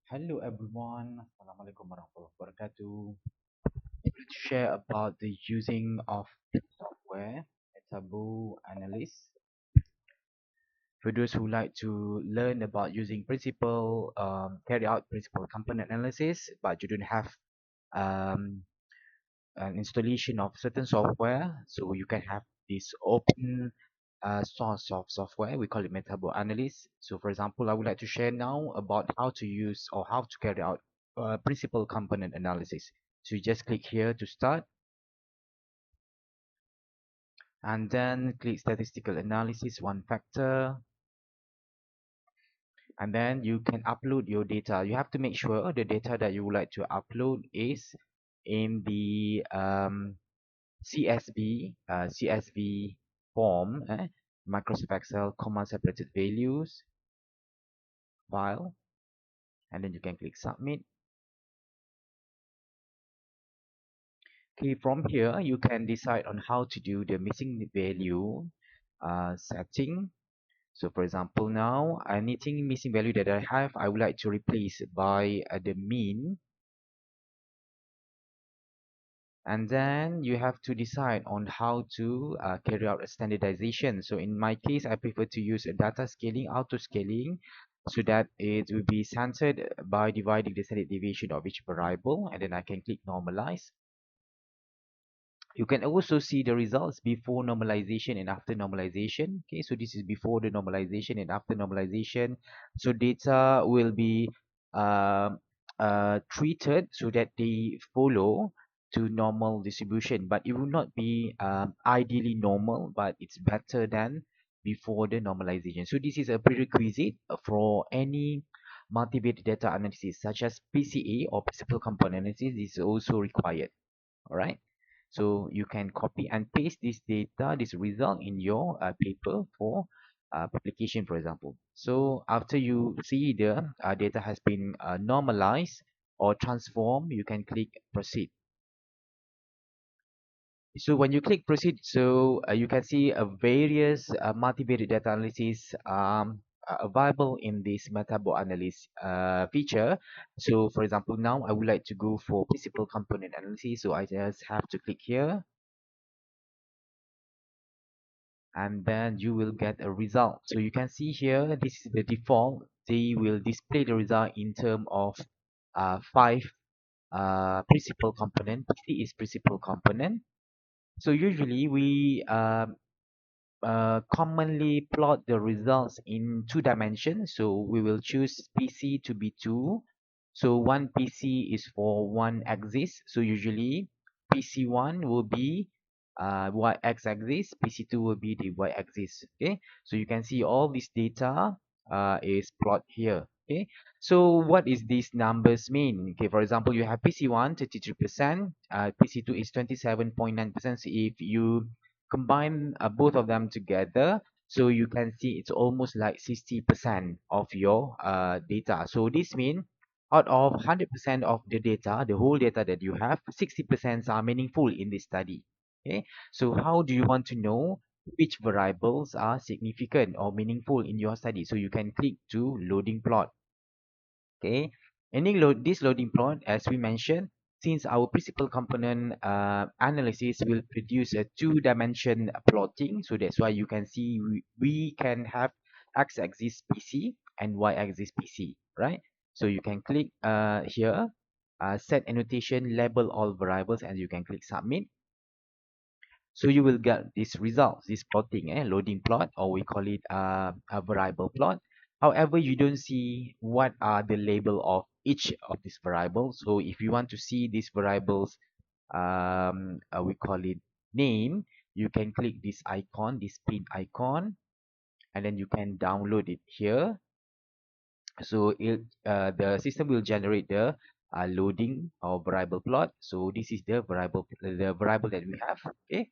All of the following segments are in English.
Hello everyone, Assalamualaikum warahmatullahi wabarakatuh. Let's share about the using of software Metaboanalyst. For those who like to learn about using principal, carry out principal component analysis, but you don't have um, an installation of certain software, so you can have this open source of software. We call it Metaboanalyst. So for example, I would like to share now about how to use or how to carry out principal component analysis. So you just click here to start and then click statistical analysis one factor, and then you can upload your data. You have to make sure the data that you would like to upload is in the CSV form, Microsoft Excel comma separated values file, and then you can click submit. Okay, from here you can decide on how to do the missing value setting. So for example, now anything missing value that I have, I would like to replace by the mean. And then you have to decide on how to carry out a standardization. So in my case, I prefer to use a data scaling, auto scaling, so that it will be centered by dividing the standard deviation of each variable, and then I can click normalize. You can also see the results before normalization and after normalization. Okay, so this is before the normalization and after normalization. So data will be um treated so that they follow to normal distribution, but it will not be ideally normal, but it's better than before the normalization. So this is a prerequisite for any multivariate data analysis, such as PCA or principal component analysis. This is also required. All right, so you can copy and paste this data, this result in your paper for publication, for example. So after you see the data has been normalized or transformed, you can click proceed. So when you click proceed, so you can see a various multivariate data analysis available in this Metaboanalyst feature. So for example, now I would like to go for principal component analysis. So I just have to click here, and then you will get a result. So you can see here, this is the default. They will display the result in terms of five principal component. PC is principal component. So usually we commonly plot the results in two dimensions. So we will choose PC to be two. So one PC is for one axis. So usually PC1 will be y-axis, PC2 will be the y-axis. Okay, so you can see all this data is plot here. Okay, so what is these numbers mean? Okay, for example, you have PC1 33%, PC2 is 27.9%. So if you combine both of them together, so you can see it's almost like 60% of your data. So this means out of 100% of the data, the whole data that you have, 60% are meaningful in this study. Okay, so how do you want to know which variables are significant or meaningful in your study? So you can click to loading plot. Okay, ending this loading plot, as we mentioned, since our principal component analysis will produce a two-dimension plotting, so that's why you can see we can have x-axis PC and y-axis PC, right? So you can click here, set annotation, label all variables, and you can click submit. So you will get this results, this plotting, loading plot, or we call it a variable plot. However, you don't see what are the label of each of these variables. So if you want to see these variables, we call it name, you can click this icon, this pin icon, and then you can download it here. So the system will generate the loading or variable plot. So this is the variable that we have. Okay,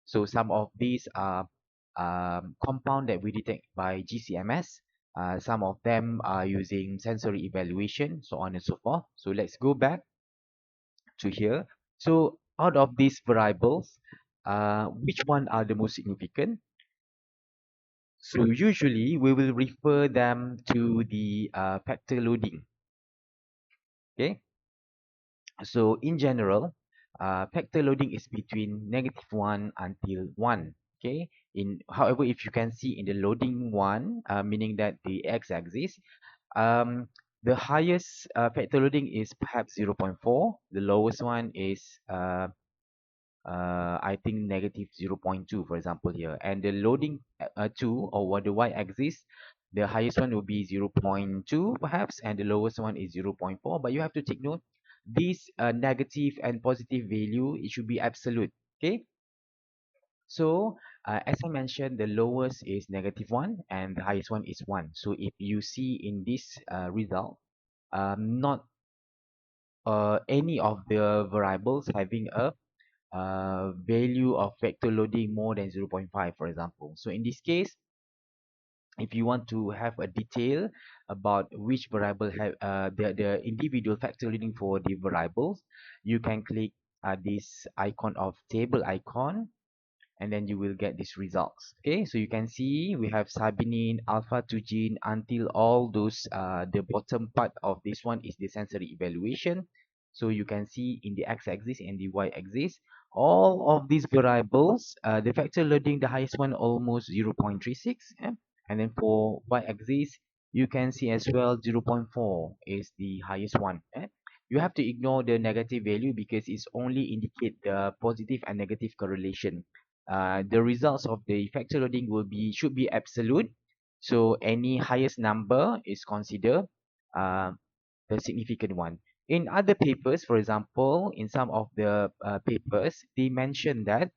so some of these are compound that we detect by GCMS. Some of them are using sensory evaluation, so on and so forth. So let's go back to here. So out of these variables, which one are the most significant? So usually we will refer them to the factor loading. Okay, so in general, factor loading is between -1 until 1. Okay, however, if you can see in the loading one, meaning that the x-axis, um, the highest factor loading is perhaps 0.4. The lowest one is I think -0.2, for example here. And the loading 2, or what the y-axis, the highest one will be 0.2 perhaps, and the lowest one is 0.4. But you have to take note, this negative and positive value, it should be absolute. Okay, so as I mentioned, the lowest is -1 and the highest one is 1. So if you see in this result, not any of the variables having a value of vector loading more than 0.5, for example. So in this case, if you want to have a detail about which variable have the individual factor loading for the variables, you can click this icon of table icon, and then you will get these results. Okay, so you can see we have sabinin, alpha 2 gene, until all those the bottom part of this one is the sensory evaluation. So you can see in the x-axis and the y-axis, all of these variables, the factor loading, the highest one almost 0.36, and then for y-axis, you can see as well 0.4 is the highest one. You have to ignore the negative value because it's only indicate the positive and negative correlation. The results of the factor loading should be absolute. So any highest number is considered uh, the significant one. In other papers, for example, in some of the papers, they mention that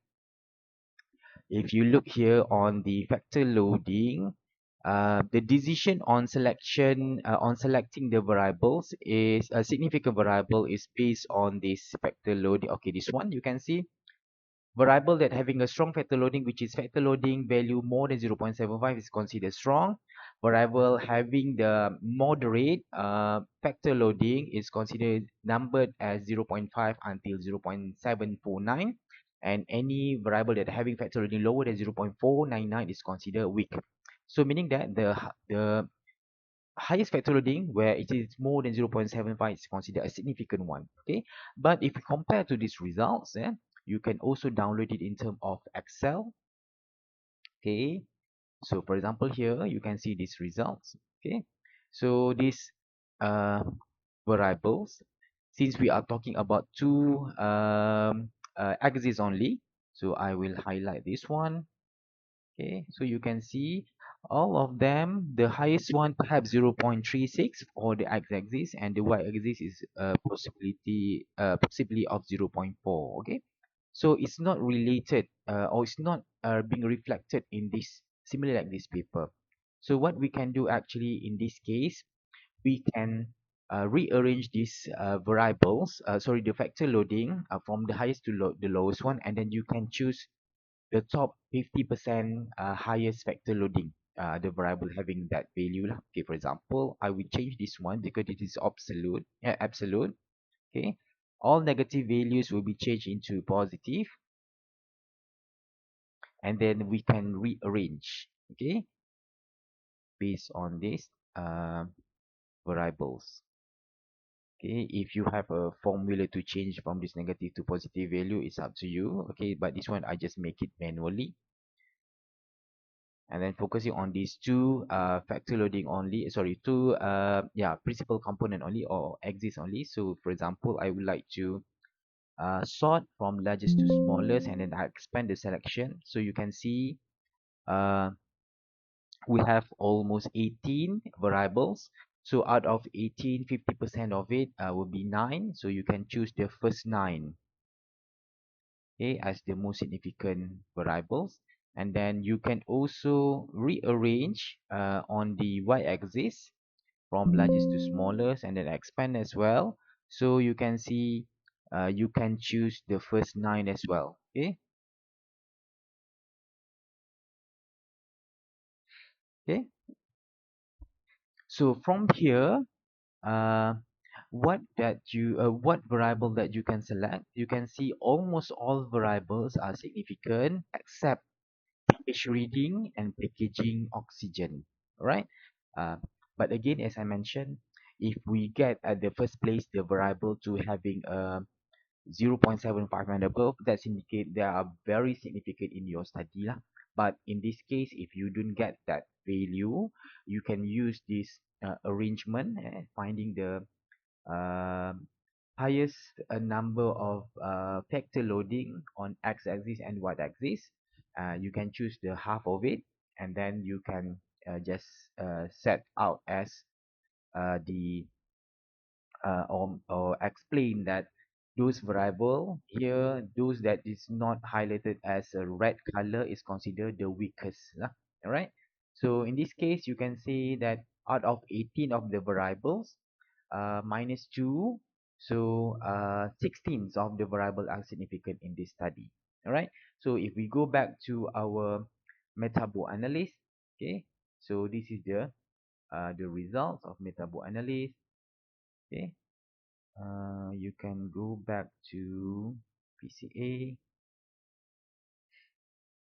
if you look here on the factor loading, the decision on selecting the variables is a significant variable is based on this factor loading. Okay, this one you can see variable that having a strong factor loading, which is factor loading value more than 0.75 is considered strong. Variable having the moderate factor loading is considered numbered as 0.5 until 0.749. And any variable that having factor loading lower than 0.499 is considered weak. So meaning that the highest factor loading where it is more than 0.75 is considered a significant one. Okay, but if you compare to these results, you can also download it in terms of Excel. Okay, so for example here you can see these results. Okay, so these uh, variables, since we are talking about two axes only, so I will highlight this one. Okay, so you can see all of them. The highest one perhaps 0.36 for the x-axis, and the y-axis is possibly of 0.4. Okay, so it's not related or it's not being reflected in this similar like this paper. So what we can do actually in this case, we can rearrange these variables, sorry, the factor loading from the highest to the lowest one, and then you can choose the top 50% highest factor loading, the variable having that value lah. Okay, for example, I will change this one because it is absolute. Absolute. Okay, all negative values will be changed into positive, and then we can rearrange. Okay, based on these variables. Okay, if you have a formula to change from this negative to positive value, it's up to you. Okay, but this one I just make it manually. And then focusing on these two factor loading only, sorry, two principal component only or axis only. So for example, I would like to sort from largest to smallest, and then I expand the selection. So you can see uh, we have almost 18 variables. So out of 18, 50% of it will be 9. So you can choose the first 9, okay, as the most significant variables. And then you can also rearrange on the y-axis from largest to smallest, and then expand as well. So you can see you can choose the first 9 as well. Okay, okay. So from here, uh, what variable that you can select, you can see almost all variables are significant except pH reading and packaging oxygen. All right. Uh, but again, as I mentioned, if we get at the first place the variable to having a 0.75 and above, that's indicate they are very significant in your study lah. But in this case, if you don't get that value, you can use this arrangement, finding the um highest number of factor loading on x-axis and y-axis. You can choose the half of it, and then you can just set out as the or explain that those variable here, those that is not highlighted as a red color is considered the weakest lah. All right, so in this case you can say that out of 18 of the variables, minus 2, so 16 of the variable are significant in this study. All right, so if we go back to our Metaboanalyst, okay, so this is the results of Metaboanalyst. Okay, you can go back to PCA,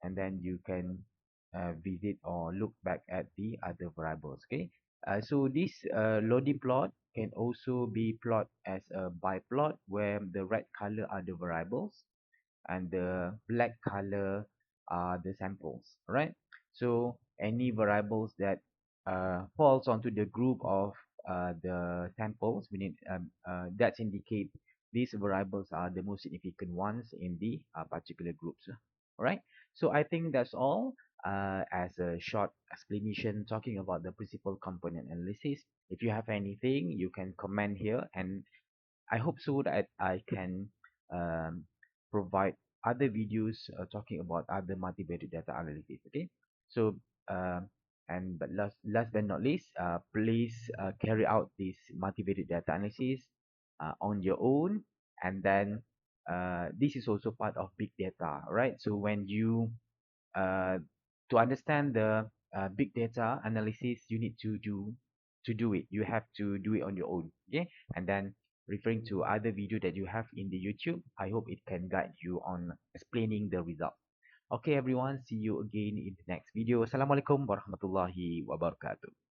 and then you can visit or look back at the other variables. Okay, so this loading plot can also be plot as a biplot where the red color are the variables and the black color are the samples, right? So any variables that falls onto the group of the samples, we need that indicate these variables are the most significant ones in the particular groups. All right. So I think that's all as a short explanation talking about the principal component analysis. If you have anything, you can comment here, and I hope so that I can um, provide other videos talking about other multivariate data analysis. Okay, so and but last but not least, please carry out this multivariate data analysis on your own, and then this is also part of big data, right? So when you uh, to understand the big data analysis, you need to do it. You have to do it on your own. Okay, and then referring to other video that you have in the YouTube, I hope it can guide you on explaining the result. Okay, everyone, see you again in the next video. Assalamualaikum warahmatullahi wabarakatuh.